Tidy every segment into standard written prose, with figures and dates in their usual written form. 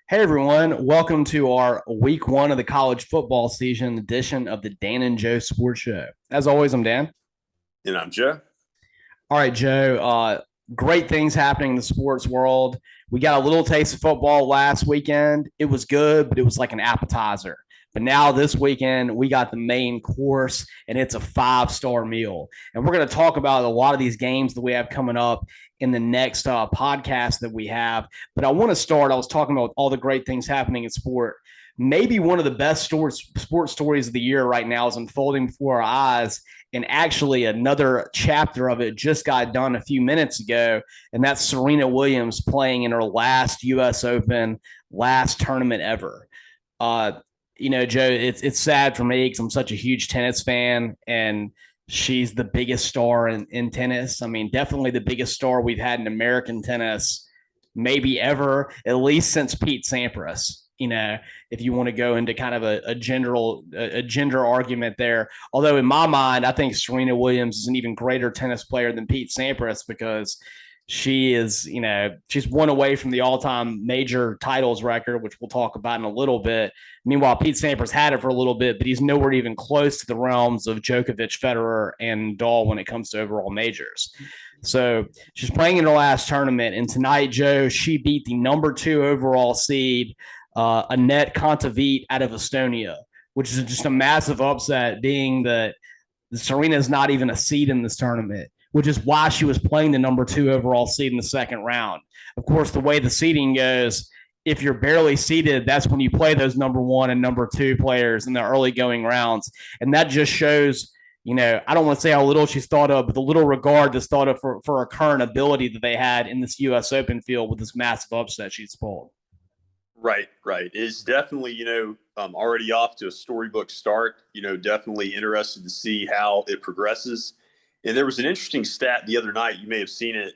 Hey everyone, welcome to our week one of the college football season edition of the Dan and Joe Sports Show. As always, I'm Dan. And I'm Joe. All right, Joe. Great things happening in the sports world. We got a little taste of football last weekend. It was good, but it was like an appetizer. But now this weekend, we got the main course, and it's a five-star meal. And we're going to talk about a lot of these games that we have coming up in the next podcast that we have. But I want to start. I was talking about all the great things happening in sport. Maybe one of the best sports stories of the year right now is unfolding before our eyes, and actually, another chapter of it just got done a few minutes ago, and that's Serena Williams playing in her last U.S. Open, last tournament ever. Joe, it's sad for me because I'm such a huge tennis fan, and she's the biggest star in tennis. I mean, definitely the biggest star we've had in American tennis, maybe ever, at least since Pete Sampras. If you want to go into kind of a gender argument there. Although in my mind, I think Serena Williams is an even greater tennis player than Pete Sampras because she's one away from the all-time major titles record, which we'll talk about in a little bit. Meanwhile, Pete Sampras had it for a little bit, but he's nowhere even close to the realms of Djokovic, Federer, and Nadal when it comes to overall majors. So she's playing in her last tournament, and tonight, Joe, she beat the number 2 overall seed, Annette Kontaveit out of Estonia, which is just a massive upset, being that Serena is not even a seed in this tournament, which is why she was playing the number 2 overall seed in the second round. Of course, the way the seeding goes, if you're barely seeded, that's when you play those number 1 and number 2 players in the early going rounds. And that just shows, I don't want to say how little she's thought of, but the little regard that's thought of for her current ability that they had in this U.S. Open field with this massive upset she's pulled. Right. It's definitely, already off to a storybook start. Definitely interested to see how it progresses. And there was an interesting stat the other night. You may have seen it.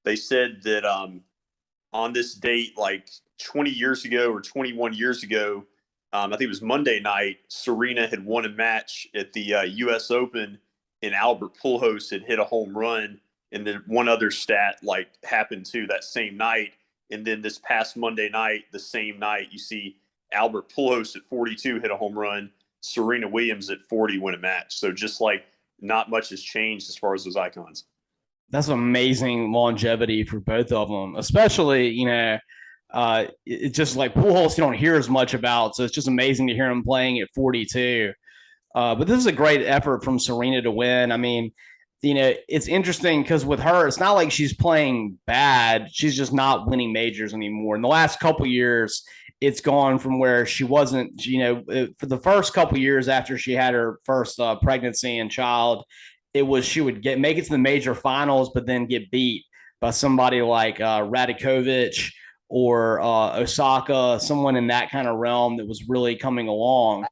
They said that on this date, like 20 years ago or 21 years ago, I think it was Monday night, Serena had won a match at the U.S. Open, and Albert Pujols had hit a home run. And then one other stat happened too that same night. And then this past Monday night, the same night, you see Albert Pujols at 42 hit a home run, Serena Williams at 40 win a match. So just not much has changed as far as those icons. That's amazing longevity for both of them, especially, it's just like Pujols you don't hear as much about. So it's just amazing to hear him playing at 42. But this is a great effort from Serena to win. I mean, it's interesting because with her, it's not like she's playing bad. She's just not winning majors anymore. In the last couple of years, it's gone from where she wasn't, for the first couple of years after she had her first pregnancy and child, it was she would make it to the major finals, but then get beat by somebody like Radikovich or Osaka, someone in that kind of realm that was really coming along.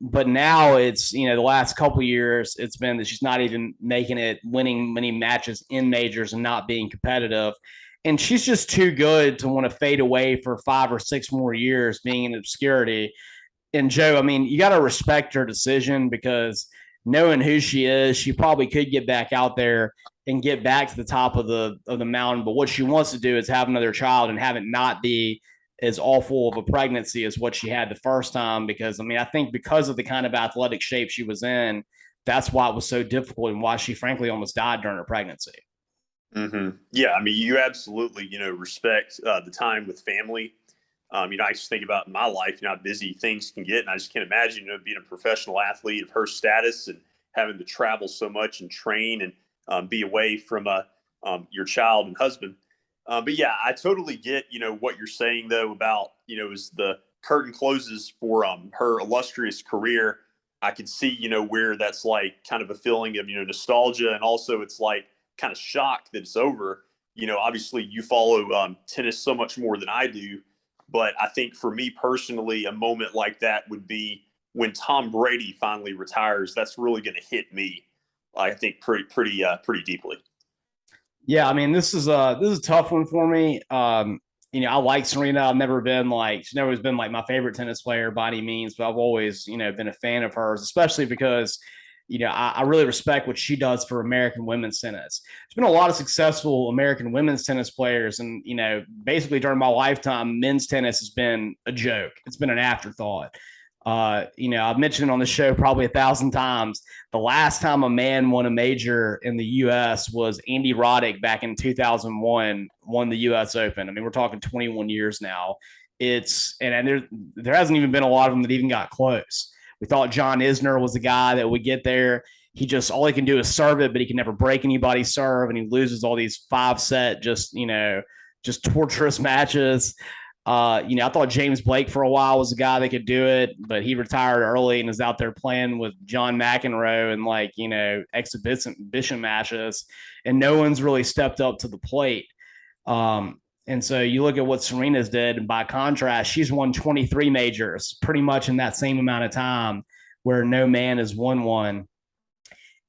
But now it's, the last couple of years, it's been that she's not even making it, winning many matches in majors and not being competitive. And she's just too good to want to fade away for 5 or 6 more years being in obscurity. And Joe, I mean, you got to respect her decision because knowing who she is, she probably could get back out there and get back to the top of the mountain. But what she wants to do is have another child and have it not be as awful of a pregnancy as what she had the first time. Because, I mean, I think because of the kind of athletic shape she was in, that's why it was so difficult and why she frankly almost died during her pregnancy. Mm-hmm. Yeah, I mean, you absolutely, respect the time with family. I just think about my life, how busy things can get. And I just can't imagine, being a professional athlete of her status and having to travel so much and train and be away from your child and husband. But yeah, I totally get, what you're saying though about, as the curtain closes for her illustrious career, I can see, where that's kind of a feeling of, nostalgia. And also it's kind of shocked that it's over. Obviously you follow tennis so much more than I do. But I think for me personally, a moment like that would be when Tom Brady finally retires. That's really going to hit me, I think, pretty deeply. Yeah, I mean, this is a tough one for me. I like Serena. I've never been she's never been my favorite tennis player by any means, but I've always, been a fan of hers, especially because I really respect what she does for American women's tennis. There's been a lot of successful American women's tennis players, and basically during my lifetime, men's tennis has been a joke. It's been an afterthought. I've mentioned on the show probably 1,000 times. The last time a man won a major in the U.S. was Andy Roddick back in 2001, won the U.S. Open. I mean, we're talking 21 years now. There hasn't even been a lot of them that even got close. We thought John Isner was the guy that would get there. All he can do is serve it, but he can never break anybody's serve, and he loses all these 5-set just torturous matches. I thought James Blake for a while was a guy that could do it, but he retired early and is out there playing with John McEnroe and exhibition matches, and no one's really stepped up to the plate. And so you look at what Serena's did, and by contrast, she's won 23 majors pretty much in that same amount of time, where no man has won one.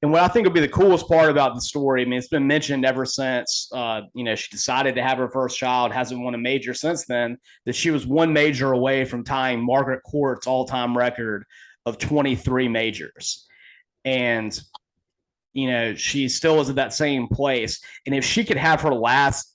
And what I think would be the coolest part about the story, I mean, it's been mentioned ever since, she decided to have her first child, hasn't won a major since then, that she was one major away from tying Margaret Court's all-time record of 23 majors. And, she still is at that same place. And if she could have her last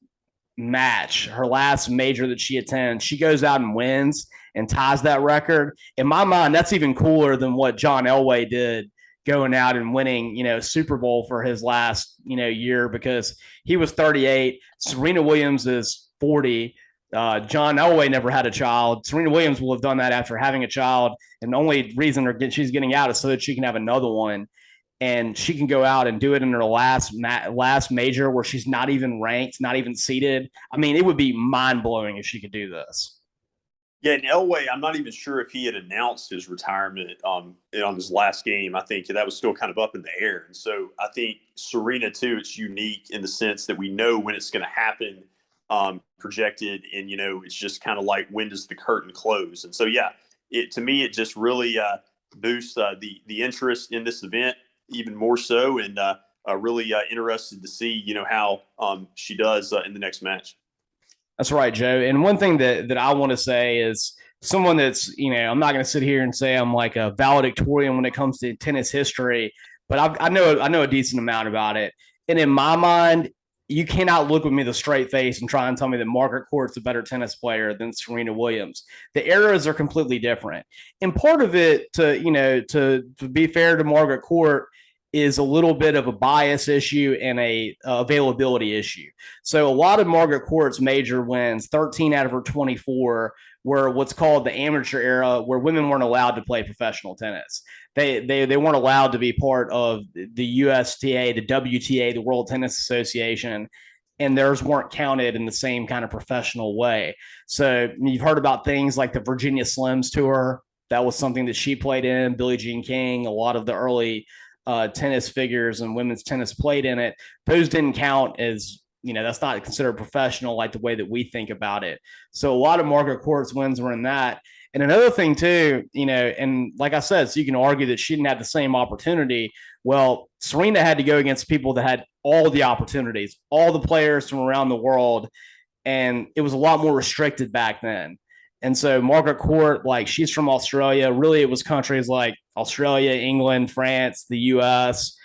major that she attends, she goes out and wins and ties that record. In my mind, that's even cooler than what John Elway did, going out and winning, Super Bowl for his last, year, because he was 38. Serena Williams is 40. John Elway never had a child. Serena Williams will have done that after having a child, and the only reason she's getting out is so that she can have another one. And she can go out and do it in her last major, where she's not even ranked, not even seeded. I mean, it would be mind-blowing if she could do this. Yeah, and Elway, I'm not even sure if he had announced his retirement on his last game. I think that was still kind of up in the air. And so I think Serena, too, it's unique in the sense that we know when it's going to happen, projected, and, it's just kind of like, when does the curtain close? And so, yeah, to me, it just really boosts the interest in this event even more so, and really interested to see, how she does in the next match. That's right, Joe. And one thing that I want to say is, someone that's, I'm not going to sit here and say I'm like a valedictorian when it comes to tennis history, but I know a decent amount about it. And in my mind, you cannot look with me the straight face and try and tell me that Margaret Court's a better tennis player than Serena Williams. The eras are completely different. And part of it, to be fair to Margaret Court, is a little bit of a bias issue and a availability issue. So a lot of Margaret Court's major wins, 13 out of her 24, were what's called the amateur era, where women weren't allowed to play professional tennis. They weren't allowed to be part of the USTA, the WTA, the World Tennis Association, and theirs weren't counted in the same kind of professional way. So you've heard about things like the Virginia Slims Tour. That was something that she played in. Billie Jean King, a lot of the early tennis figures and women's tennis played in it. Those didn't count as, that's not considered professional like the way that we think about it. So a lot of Margaret Court's wins were in that. And another thing too, and like I said, so you can argue that she didn't have the same opportunity. Well, Serena had to go against people that had all the opportunities, all the players from around the world, and it was a lot more restricted back then. And so Margaret Court, she's from Australia. Really, it was countries like Australia, England, France, the U.S.,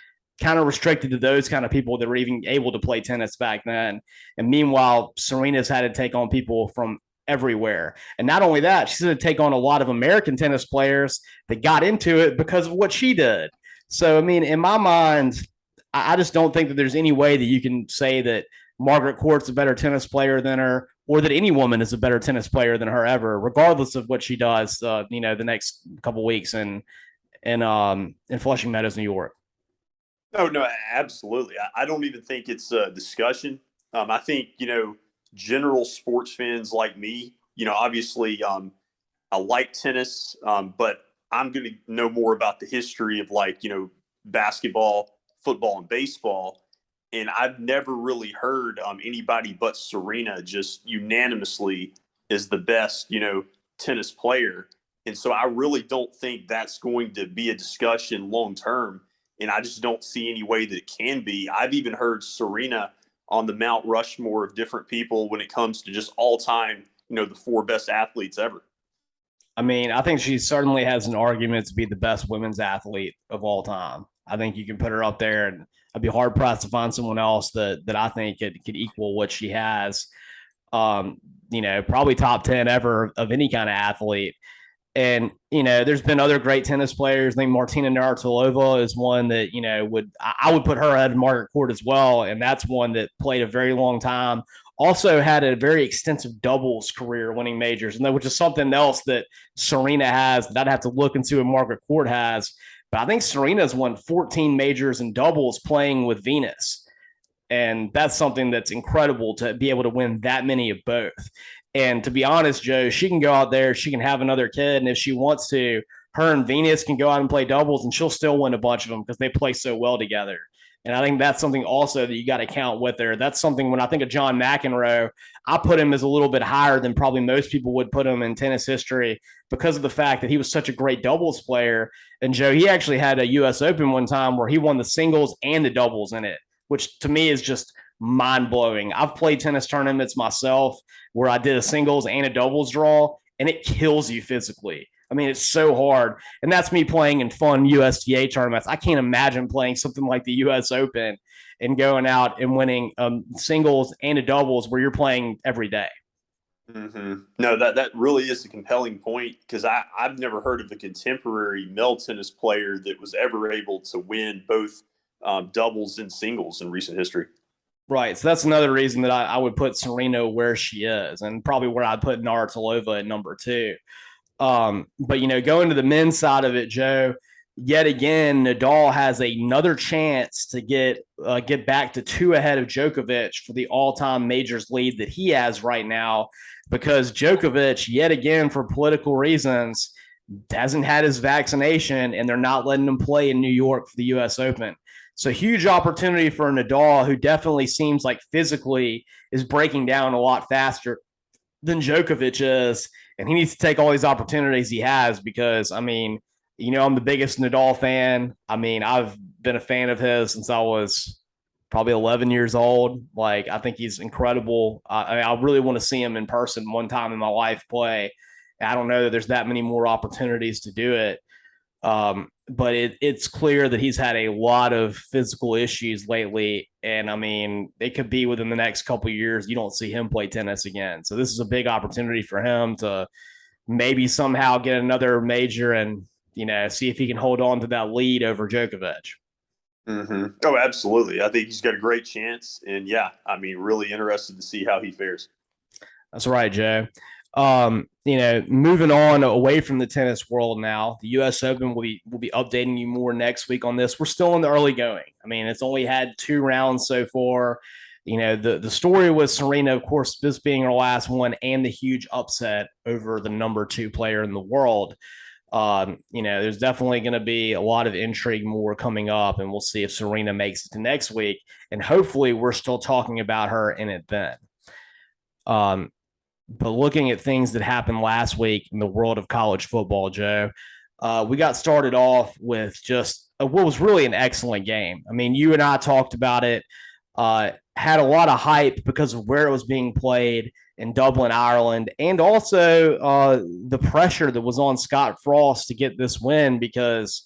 kind of restricted to those kind of people that were even able to play tennis back then. And meanwhile, Serena's had to take on people from everywhere. And not only that, she's going to take on a lot of American tennis players that got into it because of what she did. So, I mean, in my mind, I just don't think that there's any way that you can say that Margaret Court's a better tennis player than her, or that any woman is a better tennis player than her ever, regardless of what she does, the next couple of weeks in Flushing Meadows, New York. No, absolutely. I don't even think it's a discussion. I think, general sports fans like me, obviously I like tennis, but I'm going to know more about the history of basketball, football, and baseball. And I've never really heard anybody but Serena just unanimously is the best, tennis player. And so I really don't think that's going to be a discussion long term. And I just don't see any way that it can be. I've even heard Serena on the Mount Rushmore of different people when it comes to just all time, the 4 best athletes ever. I mean, I think she certainly has an argument to be the best women's athlete of all time. I think you can put her up there, and I'd be hard pressed to find someone else that I think could equal what she has. Um, probably top 10 ever of any kind of athlete. And there's been other great tennis players. I think Martina Navratilova is one that I would put her ahead of Margaret Court as well, and that's one that played a very long time. Also had a very extensive doubles career, winning majors, and which is something else that Serena has that I'd have to look into and Margaret Court has. But I think Serena's won 14 majors in doubles playing with Venus. And that's something that's incredible to be able to win that many of both. And to be honest, Joe, she can go out there, she can have another kid, and if she wants to, her and Venus can go out and play doubles, and she'll still win a bunch of them because they play so well together. And I think that's something also that you got to count with her. That's something when I think of John McEnroe, I put him as a little bit higher than probably most people would put him in tennis history because of the fact that he was such a great doubles player. And Joe, he actually had a U.S. Open one time where he won the singles and the doubles in it, which to me is just mind blowing. I've played tennis tournaments myself where I did a singles and a doubles draw, and it kills you physically. I mean, it's so hard. And that's me playing in fun USTA tournaments. I can't imagine playing something like the US Open and going out and winning singles and a doubles where you're playing every day. Mm-hmm. No, that really is a compelling point because I've never heard of a contemporary male tennis player that was ever able to win both doubles and singles in recent history. Right. So that's another reason that I would put Serena where she is, and probably where I'd put Navratilova at number 2. But going to the men's side of it, Joe, yet again, Nadal has another chance to get back to 2 ahead of Djokovic for the all-time majors lead that he has right now, because Djokovic, yet again, for political reasons, hasn't had his vaccination, and they're not letting him play in New York for the U.S. Open. So huge opportunity for Nadal, who definitely seems like physically is breaking down a lot faster than Djokovic is. And he needs to take all these opportunities he has because, I mean, I'm the biggest Nadal fan. I mean, I've been a fan of his since I was probably 11 years old. Like, I think he's incredible. I really want to see him in person one time in my life play. I don't know that there's that many more opportunities to do it. But it's clear that he's had a lot of physical issues lately. And I mean, it could be within the next couple of years, you don't see him play tennis again. So this is a big opportunity for him to maybe somehow get another major and, see if he can hold on to that lead over Djokovic. Mm-hmm. Oh, absolutely. I think he's got a great chance. And yeah, I mean, really interested to see how he fares. That's right, Joe. Moving on away from the tennis world now, the U.S. Open will be updating you more next week on this. We're still in the early going. I mean, it's only had 2 rounds so far. The story was Serena, of course, this being her last one, and the huge upset over the number 2 player in the world. There's definitely going to be a lot of intrigue more coming up, and we'll see if Serena makes it to next week. And hopefully we're still talking about her in it then. But looking at things that happened last week in the world of college football, Joe, we got started off with just what was really an excellent game. I mean, you and I talked about it, had a lot of hype because of where it was being played in Dublin, Ireland, and also the pressure that was on Scott Frost to get this win because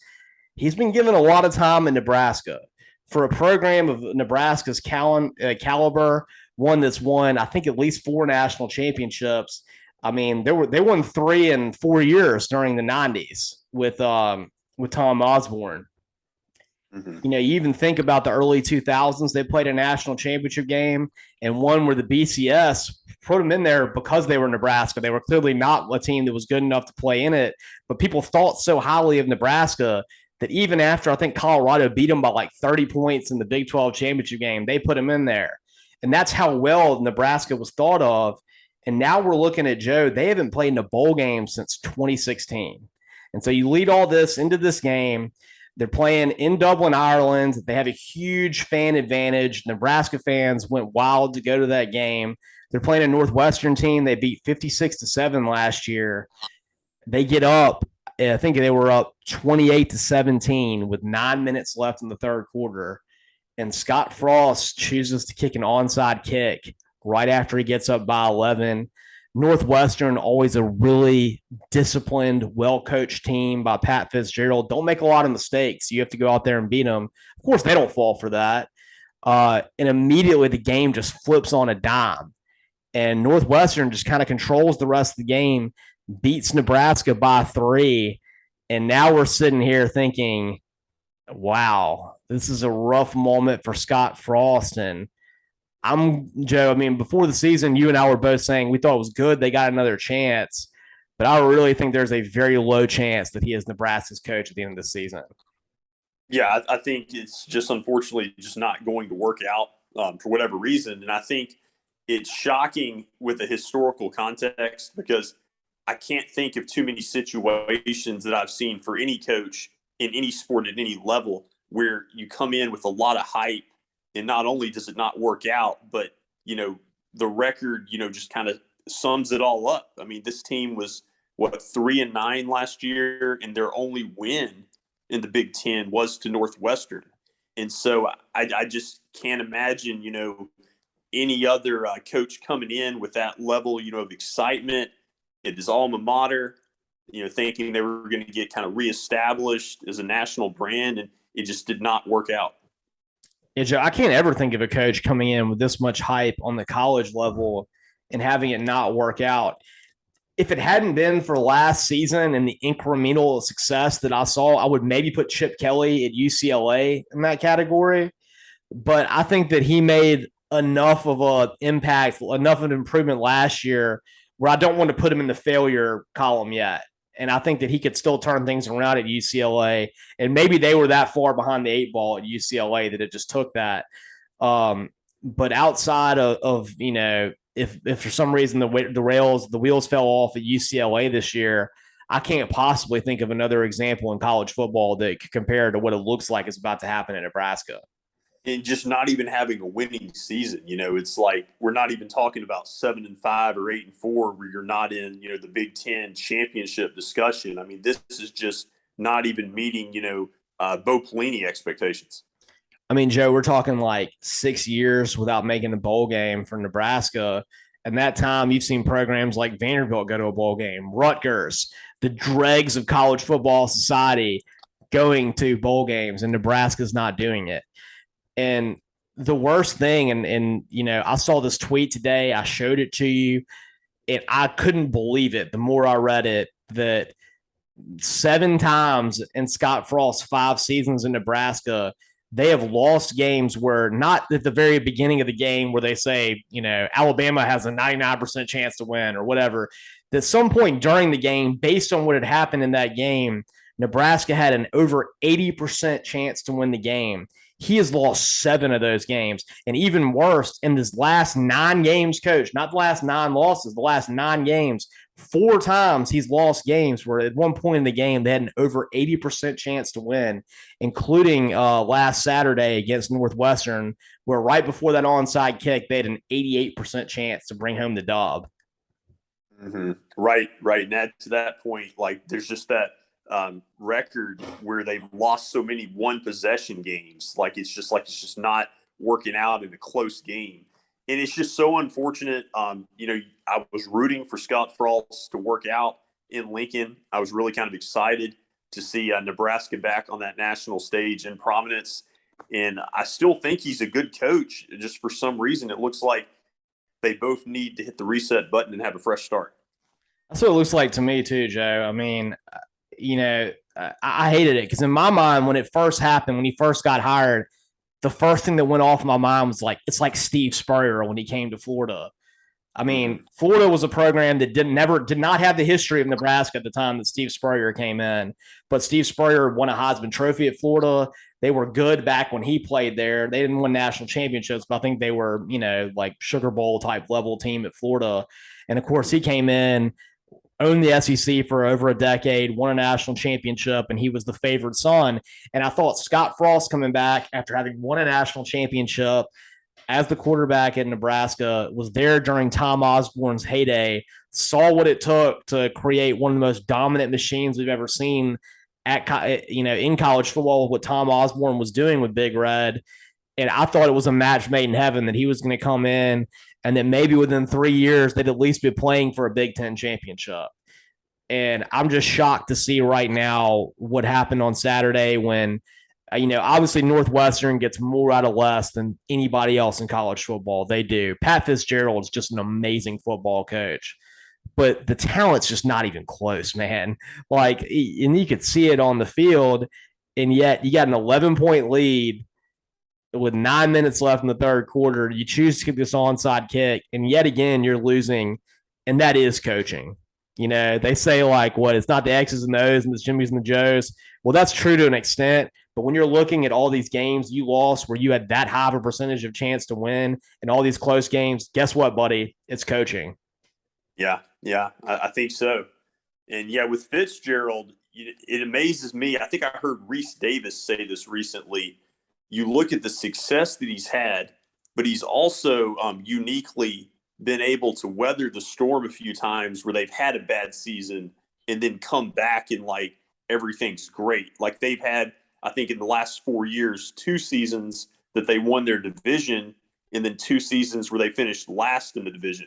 he's been given a lot of time in Nebraska. For a program of Nebraska's caliber, one that's won, I think, at least 4 national championships. I mean, they won 3 in 4 years during the 90s with Tom Osborne. Mm-hmm. You even think about the early 2000s, they played a national championship game and one where the BCS put them in there because they were Nebraska. They were clearly not a team that was good enough to play in it, but people thought so highly of Nebraska that even after I think Colorado beat them by like 30 points in the Big 12 championship game, they put them in there. And that's how well Nebraska was thought of. And now we're looking at Joe. They haven't played in a bowl game since 2016. And so you lead all this into this game. They're playing in Dublin, Ireland. They have a huge fan advantage. Nebraska fans went wild to go to that game. They're playing a Northwestern team. They beat 56-7 last year. They get up. I think they were up 28-17 with 9 minutes left in the third quarter. And Scott Frost chooses to kick an onside kick right after he gets up by 11. Northwestern, always a really disciplined, well-coached team by Pat Fitzgerald. Don't make a lot of mistakes. You have to go out there and beat them. Of course, they don't fall for that. And immediately the game just flips on a dime. And Northwestern just kind of controls the rest of the game, beats Nebraska by 3. And now we're sitting here thinking, wow, this is a rough moment for Scott Frost. And I'm Joe. I mean, before the season, you and I were both saying we thought it was good. They got another chance, but I really think there's a very low chance that he is Nebraska's coach at the end of the season. Yeah, I think it's just unfortunately just not going to work out for whatever reason. And I think it's shocking with the historical context because I can't think of too many situations that I've seen for any coach in any sport at any level where you come in with a lot of hype and not only does it not work out, but the record just kind of sums it all up. I mean, this team was what 3-9 last year, and their only win in the Big Ten was to Northwestern, and so I just can't imagine any other coach coming in with that level of excitement at his alma mater, thinking they were going to get kind of reestablished as a national brand, and it just did not work out. Yeah, Joe, I can't ever think of a coach coming in with this much hype on the college level and having it not work out. If it hadn't been for last season and the incremental success that I saw, I would maybe put Chip Kelly at UCLA in that category. But I think that he made enough of an impact, enough of an improvement last year where I don't want to put him in the failure column yet. And I think that he could still turn things around at UCLA. And maybe they were that far behind the 8 ball at UCLA that it just took that. But outside of if for some reason the wheels fell off at UCLA this year, I can't possibly think of another example in college football that could compare to what it looks like is about to happen in Nebraska. And just not even having a winning season, it's like we're not even talking about 7-5 or 8-4 where you're not in, the Big Ten championship discussion. I mean, this is just not even meeting, Bo Pelini expectations. I mean, Joe, we're talking like 6 years without making a bowl game for Nebraska. And that time you've seen programs like Vanderbilt go to a bowl game, Rutgers, the dregs of college football society going to bowl games, and Nebraska's not doing it. And the worst thing, and I saw this tweet today, I showed it to you, and I couldn't believe it the more I read it, that 7 times in Scott Frost's 5 seasons in Nebraska, they have lost games where not at the very beginning of the game where they say, Alabama has a 99% chance to win or whatever. At some point during the game, based on what had happened in that game, Nebraska had an over 80% chance to win the game. He has lost 7 of those games. And even worse, in this last 9 games, coach, not the last 9 losses, the last 9 games, 4 times he's lost games where at one point in the game they had an over 80% chance to win, including last Saturday against Northwestern, where right before that onside kick, they had an 88% chance to bring home the dub. Mm-hmm. Right. And to that point, like there's just that record where they've lost so many one possession games. It's just not working out in a close game. And it's just so unfortunate. I was rooting for Scott Frost to work out in Lincoln. I was really kind of excited to see Nebraska back on that national stage in prominence. And I still think he's a good coach. Just for some reason, it looks like they both need to hit the reset button and have a fresh start. That's what it looks like to me too, Joe. I mean, I hated it because in my mind, when it first happened, when he first got hired, the first thing that went off in my mind was like, it's like Steve Spurrier when he came to Florida. I mean, Florida was a program that did not have the history of Nebraska at the time that Steve Spurrier came in, but Steve Spurrier won a Heisman Trophy at Florida. They were good back when he played there. They didn't win national championships, but I think they were, like Sugar Bowl type level team at Florida. And of course, he came in, owned the SEC for over a decade, won a national championship, and he was the favored son. And I thought Scott Frost coming back after having won a national championship as the quarterback at Nebraska, was there during Tom Osborne's heyday, saw what it took to create one of the most dominant machines we've ever seen in college football, what Tom Osborne was doing with Big Red. And I thought it was a match made in heaven that he was going to come in and then maybe within 3 years they'd at least be playing for a Big Ten championship. And I'm just shocked to see right now what happened on Saturday when, obviously Northwestern gets more out of less than anybody else in college football. They do. Pat Fitzgerald is just an amazing football coach, but the talent's just not even close, man. Like, and you could see it on the field, and yet you got an 11-point lead with 9 minutes left in the third quarter. You choose to kick this onside kick, and yet again you're losing, and that is coaching. They say like what it's not the X's and the O's and the Jimmys and the Joes. Well, that's true to an extent, but when you're looking at all these games you lost where you had that high of a percentage of chance to win and all these close games, guess what, buddy? It's coaching. Yeah, I think so. And yeah, with Fitzgerald, it amazes me. I think I heard Reese Davis say this recently. You look at the success that he's had, but he's also uniquely been able to weather the storm a few times where they've had a bad season and then come back and like everything's great. Like they've had, I think in the last 4 years, 2 seasons that they won their division and then 2 seasons where they finished last in the division.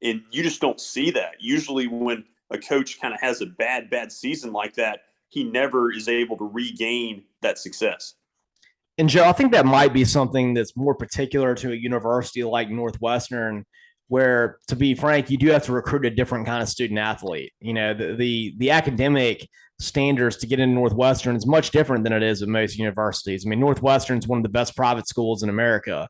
And you just don't see that. Usually when a coach kind of has a bad season like that, he never is able to regain that success. And Joe, I think that might be something that's more particular to a university like Northwestern, where, to be frank, you do have to recruit a different kind of student athlete. The academic standards to get into Northwestern is much different than it is at most universities. I mean, Northwestern is one of the best private schools in America.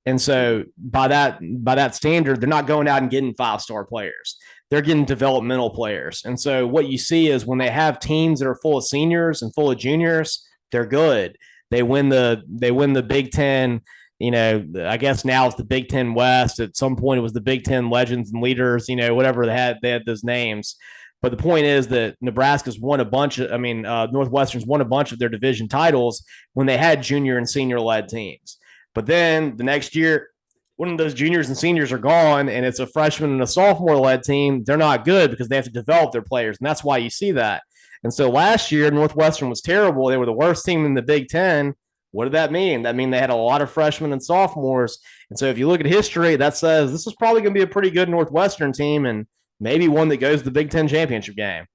And so by that standard, they're not going out and getting 5-star players. They're getting developmental players. And so what you see is when they have teams that are full of seniors and full of juniors, they're good. They win the Big Ten. I guess now it's the Big Ten West. At some point, it was the Big Ten Legends and Leaders, whatever they had those names. But the point is that Nebraska's won a bunch of, Northwestern's won a bunch of their division titles when they had junior and senior led teams. But then the next year, when those juniors and seniors are gone and it's a freshman and a sophomore led team, they're not good because they have to develop their players. And that's why you see that. And so last year, Northwestern was terrible. They were the worst team in the Big Ten. What did that mean? That mean they had a lot of freshmen and sophomores. And so if you look at history, that says this is probably going to be a pretty good Northwestern team and maybe one that goes to the Big Ten championship game.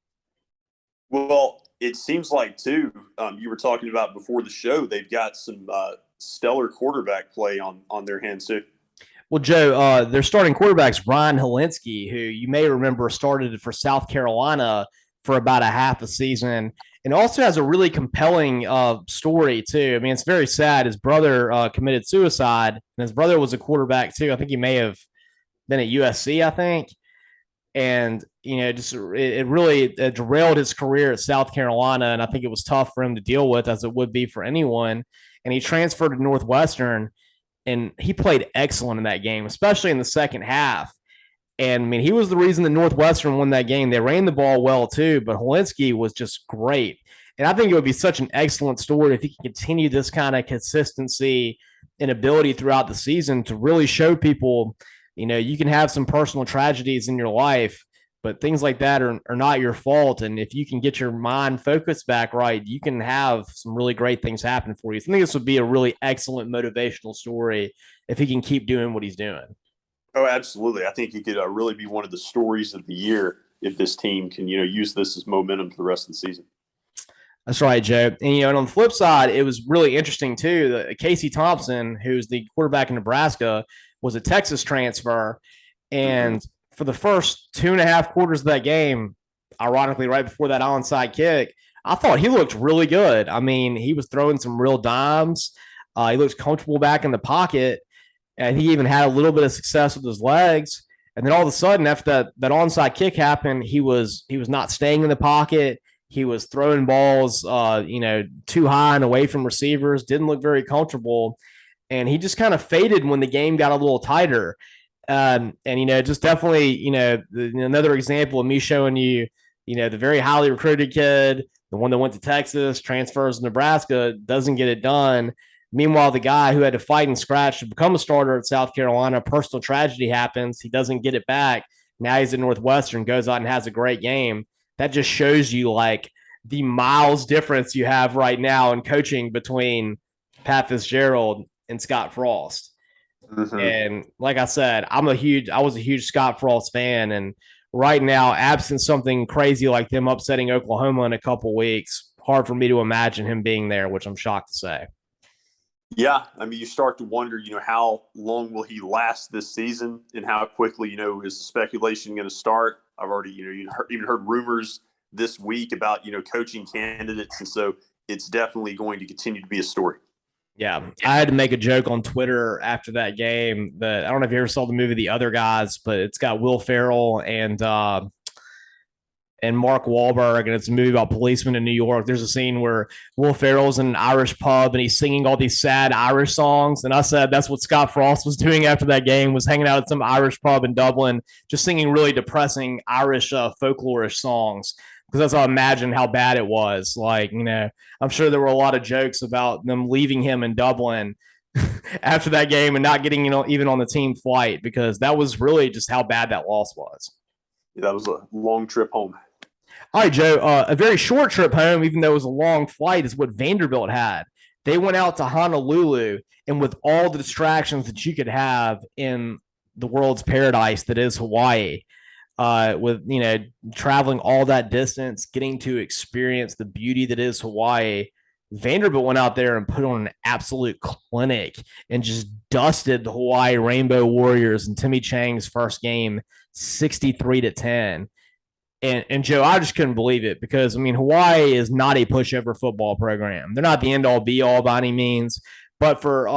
Well, it seems like, too, you were talking about before the show, they've got some stellar quarterback play on their hands, too. Well, Joe, their starting quarterback's Ryan Helinski, who you may remember started for South Carolina for about a half a season. And also has a really compelling story, too. I mean, it's very sad. His brother committed suicide, and his brother was a quarterback, too. I think he may have been at USC, I think. And, it really derailed his career at South Carolina, and I think it was tough for him to deal with, as it would be for anyone. And he transferred to Northwestern, and he played excellent in that game, especially in the second half. And, he was the reason that Northwestern won that game. They ran the ball well, too, but Helinski was just great. And I think it would be such an excellent story if he can continue this kind of consistency and ability throughout the season to really show people, you can have some personal tragedies in your life, but things like that are not your fault. And if you can get your mind focused back right, you can have some really great things happen for you. So I think this would be a really excellent motivational story if he can keep doing what he's doing. Oh, absolutely. I think it could really be one of the stories of the year if this team can, use this as momentum for the rest of the season. That's right, Joe. And, on the flip side, it was really interesting, too. That Casey Thompson, who's the quarterback in Nebraska, was a Texas transfer. And for the first 2.5 quarters of that game, ironically, right before that onside kick, I thought he looked really good. I mean, he was throwing some real dimes. He looked comfortable back in the pocket. And he even had a little bit of success with his legs. And then all of a sudden, after that onside kick happened, he was not staying in the pocket. He was throwing balls, too high and away from receivers. Didn't look very comfortable, and he just kind of faded when the game got a little tighter. And just definitely, another example of me showing you, the very highly recruited kid, the one that went to Texas, transfers to Nebraska, doesn't get it done. Meanwhile, the guy who had to fight and scratch to become a starter at South Carolina, personal tragedy happens. He doesn't get it back. Now he's at Northwestern, goes out and has a great game. That just shows you like the miles difference you have right now in coaching between Pat Fitzgerald and Scott Frost. Mm-hmm. And like I said, I was a huge Scott Frost fan. And right now, absent something crazy like them upsetting Oklahoma in a couple weeks, hard for me to imagine him being there, which I'm shocked to say. Yeah, I mean, you start to wonder, how long will he last this season, and how quickly, is the speculation going to start? I've already, even heard rumors this week about, coaching candidates, and so it's definitely going to continue to be a story. Yeah, I had to make a joke on Twitter after that game that I don't know if you ever saw the movie The Other Guys, but it's got Will Ferrell and Mark Wahlberg, and it's a movie about policemen in New York. There's a scene where Will Ferrell's in an Irish pub and he's singing all these sad Irish songs. And I said that's what Scott Frost was doing after that game, was hanging out at some Irish pub in Dublin, just singing really depressing Irish folklorish songs. Because that's how I imagined how bad it was. Like, I'm sure there were a lot of jokes about them leaving him in Dublin after that game and not getting, even on the team flight, because that was really just how bad that loss was. Yeah, that was a long trip home. All right, Joe. A very short trip home, even though it was a long flight, is what Vanderbilt had. They went out to Honolulu, and with all the distractions that you could have in the world's paradise that is Hawaii, with traveling all that distance, getting to experience the beauty that is Hawaii, Vanderbilt went out there and put on an absolute clinic and just dusted the Hawaii Rainbow Warriors in Timmy Chang's first game, 63-10. And Joe, I just couldn't believe it, because Hawaii is not a pushover football program. They're not the end all be all by any means, but for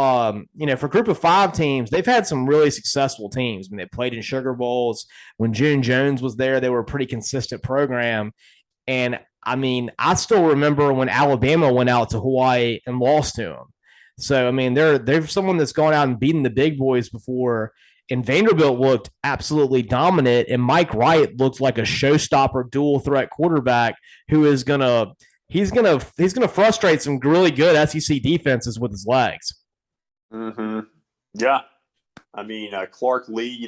for group of five teams, they've had some really successful teams. They played in Sugar Bowls. When June Jones was there, they were a pretty consistent program. And I still remember when Alabama went out to Hawaii and lost to them. So they're someone that's gone out and beaten the big boys before. And Vanderbilt looked absolutely dominant, and Mike Wright looked like a showstopper dual threat quarterback who is he's gonna frustrate some really good SEC defenses with his legs. Mm-hmm. Yeah, Clark Lee,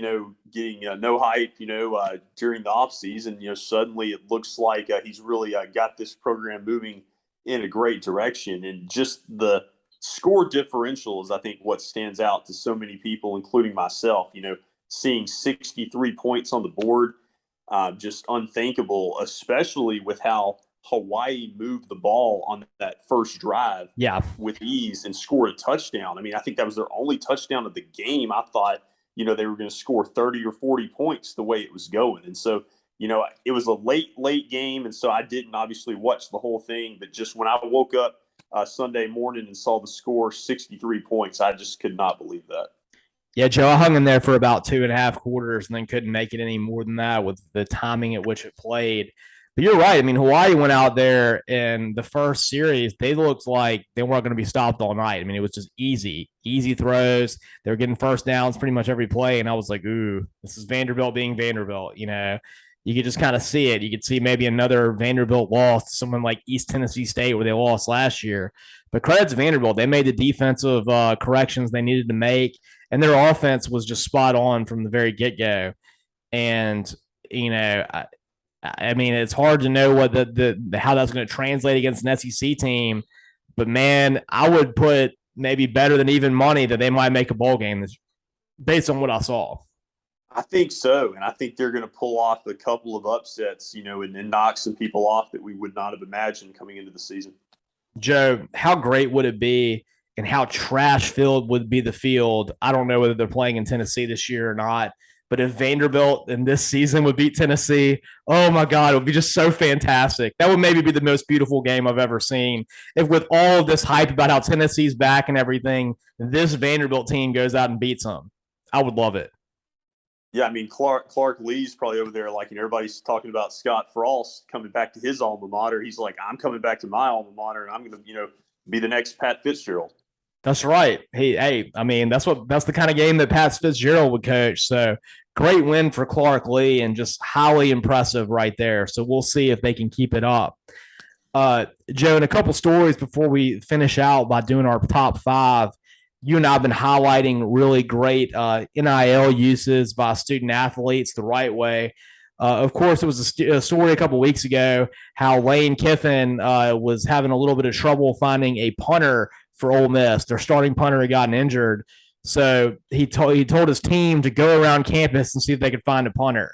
getting no hype, during the offseason, suddenly it looks like he's really got this program moving in a great direction, and just the score differential is, I think, what stands out to so many people, including myself. Seeing 63 points on the board, just unthinkable, especially with how Hawaii moved the ball on that first drive, with ease, and scored a touchdown. I think that was their only touchdown of the game. I thought, they were going to score 30 or 40 points the way it was going. And so, it was a late game. And so I didn't obviously watch the whole thing, but just when I woke up Sunday morning and saw the score, 63 points, I just could not believe that. Yeah, Joe, I hung in there for about 2.5 quarters and then couldn't make it any more than that with the timing at which it played. But you're right. Hawaii went out there in the first series. They looked like they weren't going to be stopped all night. It was just easy throws. They were getting first downs pretty much every play. And I was like, ooh, this is Vanderbilt being Vanderbilt. You could just kind of see it. You could see maybe another Vanderbilt loss to someone like East Tennessee State, where they lost last year. But credit to Vanderbilt. They made the defensive corrections they needed to make, and their offense was just spot on from the very get-go. And, it's hard to know what how that's going to translate against an SEC team. But, man, I would put maybe better than even money that they might make a bowl game based on what I saw. I think so, and I think they're going to pull off a couple of upsets, and knock some people off that we would not have imagined coming into the season. Joe, how great would it be, and how trash-filled would be the field? I don't know whether they're playing in Tennessee this year or not, but if Vanderbilt in this season would beat Tennessee, oh my God, it would be just so fantastic. That would maybe be the most beautiful game I've ever seen. If with all of this hype about how Tennessee's back and everything, this Vanderbilt team goes out and beats them, I would love it. Yeah, Clark Lee's probably over there, like, everybody's talking about Scott Frost coming back to his alma mater. He's like, I'm coming back to my alma mater, and I'm going to, be the next Pat Fitzgerald. That's right. Hey, that's the kind of game that Pat Fitzgerald would coach. So great win for Clark Lee, and just highly impressive right there. So we'll see if they can keep it up. Joe, and a couple stories before we finish out by doing our top five. You and I have been highlighting really great NIL uses by student athletes the right way. Of course, it was a story a couple weeks ago how Lane Kiffin was having a little bit of trouble finding a punter for Ole Miss. Their starting punter had gotten injured. So he told his team to go around campus and see if they could find a punter.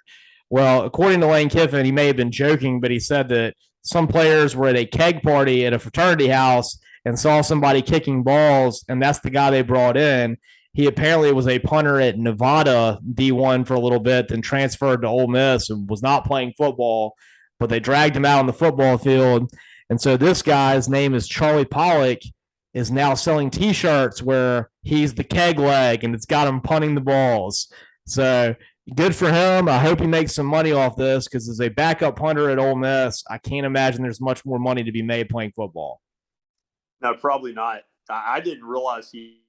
Well, according to Lane Kiffin, he may have been joking, but he said that some players were at a keg party at a fraternity house and saw somebody kicking balls, and that's the guy they brought in. He apparently was a punter at Nevada D1 for a little bit, then transferred to Ole Miss and was not playing football, but they dragged him out on the football field. And so this guy's name is Charlie Pollock, is now selling T-shirts where he's the keg leg and it's got him punting the balls. So good for him. I hope he makes some money off this because as a backup punter at Ole Miss, I can't imagine there's much more money to be made playing football. No, probably not. I didn't realize he.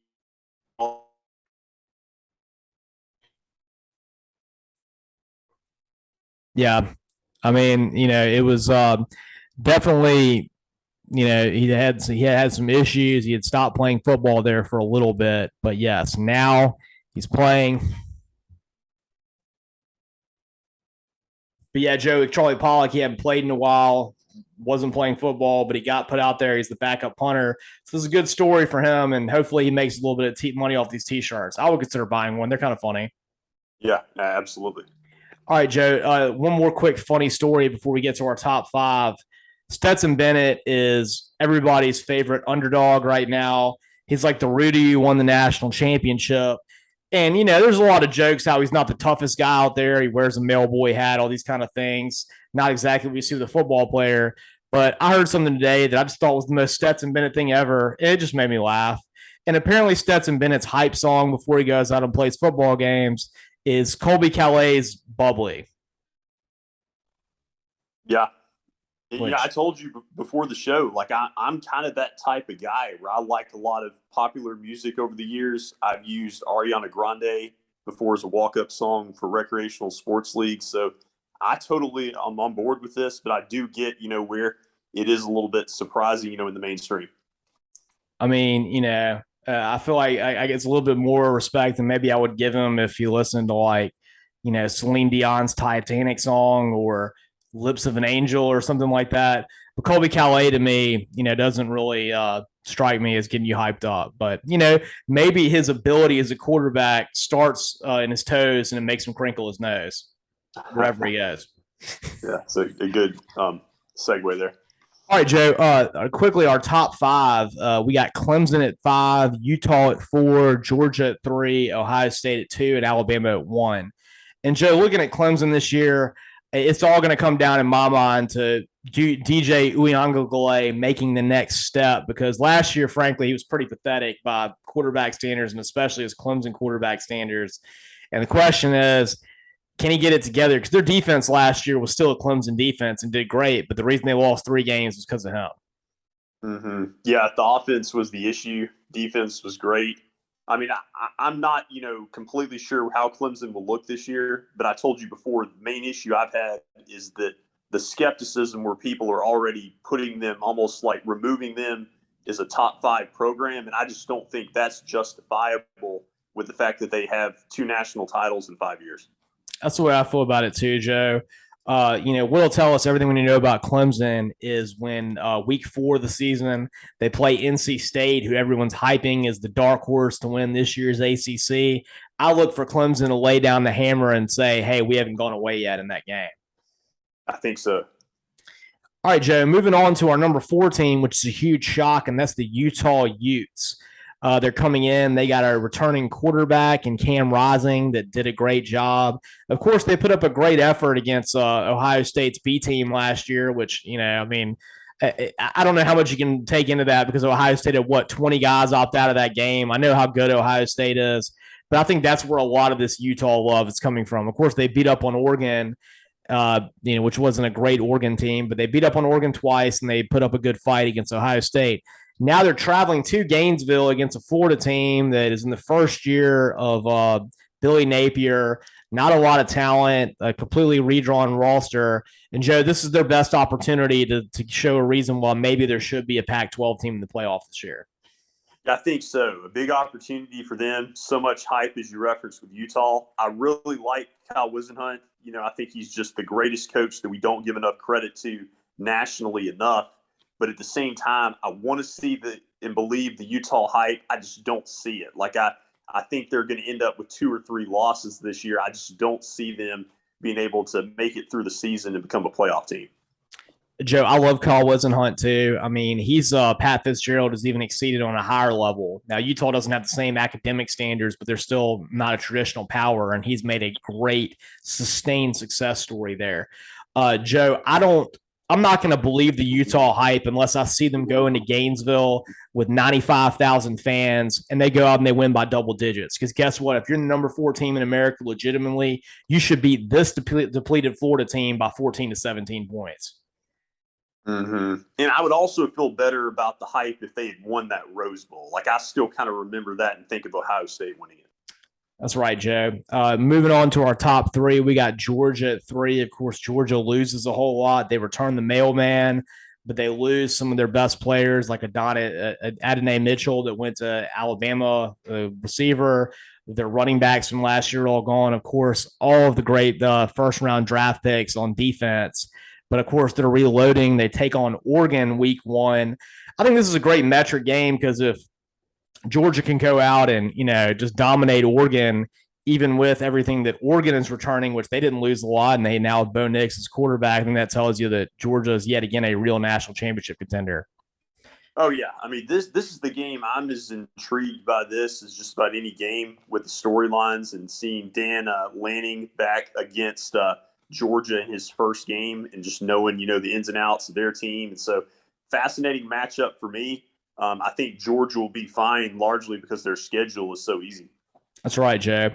Yeah, I mean, it was definitely, he had some issues. He had stopped playing football there for a little bit, but yes, now he's playing. But yeah, Joe, Charlie Pollock, he hadn't played in a while, wasn't playing football, but he got put out there. He's the backup punter. So this is a good story for him, and hopefully he makes a little bit of money off these T-shirts. I would consider buying one. They're kind of funny. Yeah, absolutely. All right, Joe, one more quick funny story before we get to our top five. Stetson Bennett is everybody's favorite underdog right now. He's like the Rudy who won the national championship. And, there's a lot of jokes how he's not the toughest guy out there. He wears a mailboy hat, all these kind of things. Not exactly what we see with a football player. But I heard something today that I just thought was the most Stetson Bennett thing ever. It just made me laugh. And apparently, Stetson Bennett's hype song before he goes out and plays football games is Colby Calais' Bubbly. Yeah. Which, yeah, I told you before the show, like I'm kind of that type of guy where I like a lot of popular music over the years. I've used Ariana Grande before as a walk-up song for recreational sports leagues. So I totally am on board with this, but I do get, where it is a little bit surprising, in the mainstream. I mean, I feel like I get a little bit more respect than maybe I would give him if you listened to like, Celine Dion's Titanic song or Lips of an Angel or something like that. But Colby Calais to me, doesn't really strike me as getting you hyped up. But, maybe his ability as a quarterback starts in his toes and it makes him crinkle his nose wherever he goes. Yeah, so a good segue there. All right, Joe. Quickly, our top five. We got Clemson at 5, Utah at 4, Georgia at 3, Ohio State at 2, and Alabama at 1. And Joe, looking at Clemson this year, it's all going to come down in my mind to DJ Uiagalelei making the next step because last year, frankly, he was pretty pathetic by quarterback standards and especially as Clemson quarterback standards. And the question is, can he get it together? Because their defense last year was still a Clemson defense and did great, but the reason they lost 3 games was because of him. Mm-hmm. Yeah, the offense was the issue. Defense was great. I mean, I'm not, completely sure how Clemson will look this year, but I told you before, the main issue I've had is that the skepticism where people are already putting them almost like removing them as a top 5 program, and I just don't think that's justifiable with the fact that they have 2 national titles in 5 years. That's the way I feel about it too, Joe. What'll tell us everything we need to know about Clemson is when week 4 of the season they play NC State, who everyone's hyping as the dark horse to win this year's ACC. I look for Clemson to lay down the hammer and say, hey, we haven't gone away yet in that game. I think so. All right, Joe, moving on to our number 4 team, which is a huge shock, and that's the Utah Utes. They're coming in. They got a returning quarterback in Cam Rising that did a great job. Of course, they put up a great effort against Ohio State's B team last year, which, I don't know how much you can take into that because Ohio State had, 20 guys opt out of that game. I know how good Ohio State is, but I think that's where a lot of this Utah love is coming from. Of course, they beat up on Oregon, which wasn't a great Oregon team, but they beat up on Oregon twice and they put up a good fight against Ohio State. Now they're traveling to Gainesville against a Florida team that is in the first year of Billy Napier. Not a lot of talent, a completely redrawn roster. And, Joe, this is their best opportunity to show a reason why maybe there should be a Pac-12 team in the playoff this year. I think so. A big opportunity for them. So much hype, as you referenced, with Utah. I really like Kyle Wisenhunt. I think he's just the greatest coach that we don't give enough credit to nationally enough. But at the same time, I want to see and believe the Utah hype. I just don't see it. Like I think they're going to end up with 2 or 3 losses this year. I just don't see them being able to make it through the season and become a playoff team. Joe, I love Kyle Wisenhunt too. I mean, he's Pat Fitzgerald has even exceeded on a higher level. Now, Utah doesn't have the same academic standards, but they're still not a traditional power, and he's made a great sustained success story there. Joe, I'm not going to believe the Utah hype unless I see them go into Gainesville with 95,000 fans and they go out and they win by double digits. Because guess what? If you're the number 4 team in America legitimately, you should beat this depleted Florida team by 14 to 17 points. Mm-hmm. And I would also feel better about the hype if they had won that Rose Bowl. Like, I still kind of remember that and think of Ohio State winning it. That's right, Joe. Moving on to our top 3, we got Georgia at 3. Of course, Georgia loses a whole lot. They return the mailman, but they lose some of their best players, like Adonai Mitchell that went to Alabama, receiver. Their running backs from last year all gone. Of course, all of the great first-round draft picks on defense. But of course, they're reloading. They take on Oregon week 1. I think this is a great metric game because if Georgia can go out and, just dominate Oregon, even with everything that Oregon is returning, which they didn't lose a lot, and they now have Bo Nix as quarterback, I think that tells you that Georgia is yet again a real national championship contender. Oh, yeah. I mean, this is the game I'm as intrigued by this as just about any game with the storylines, and seeing Dan Lanning back against Georgia in his first game and just knowing, the ins and outs of their team. And so, fascinating matchup for me. I think Georgia will be fine largely because their schedule is so easy. That's right, Joe.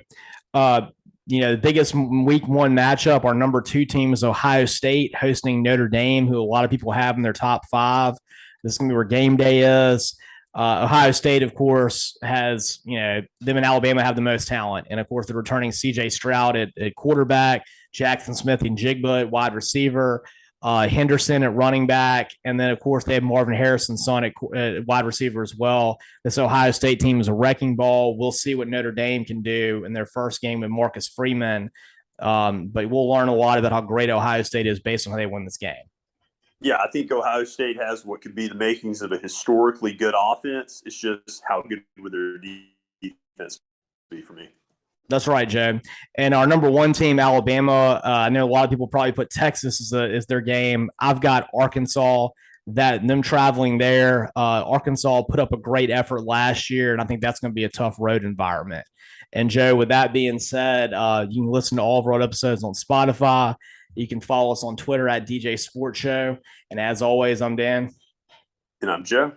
The biggest week 1 matchup, our number 2 team is Ohio State hosting Notre Dame, who a lot of people have in their top 5. This is going to be where game day is. Ohio State, of course, has, them and Alabama have the most talent. And, of course, they're returning C.J. Stroud at quarterback, Jackson Smith and Jigba at wide receiver, Henderson at running back, and then, of course, they have Marvin Harrison's son at wide receiver as well. This Ohio State team is a wrecking ball. We'll see what Notre Dame can do in their first game with Marcus Freeman. But we'll learn a lot about how great Ohio State is based on how they win this game. Yeah, I think Ohio State has what could be the makings of a historically good offense. It's just how good would their defense be for me. That's right, Joe. And our number 1 team, Alabama, I know a lot of people probably put Texas as their game. I've got Arkansas, them traveling there. Arkansas put up a great effort last year, and I think that's going to be a tough road environment. And, Joe, with that being said, you can listen to all of our episodes on Spotify. You can follow us on Twitter at DJ Sports Show. And as always, I'm Dan. And I'm Joe.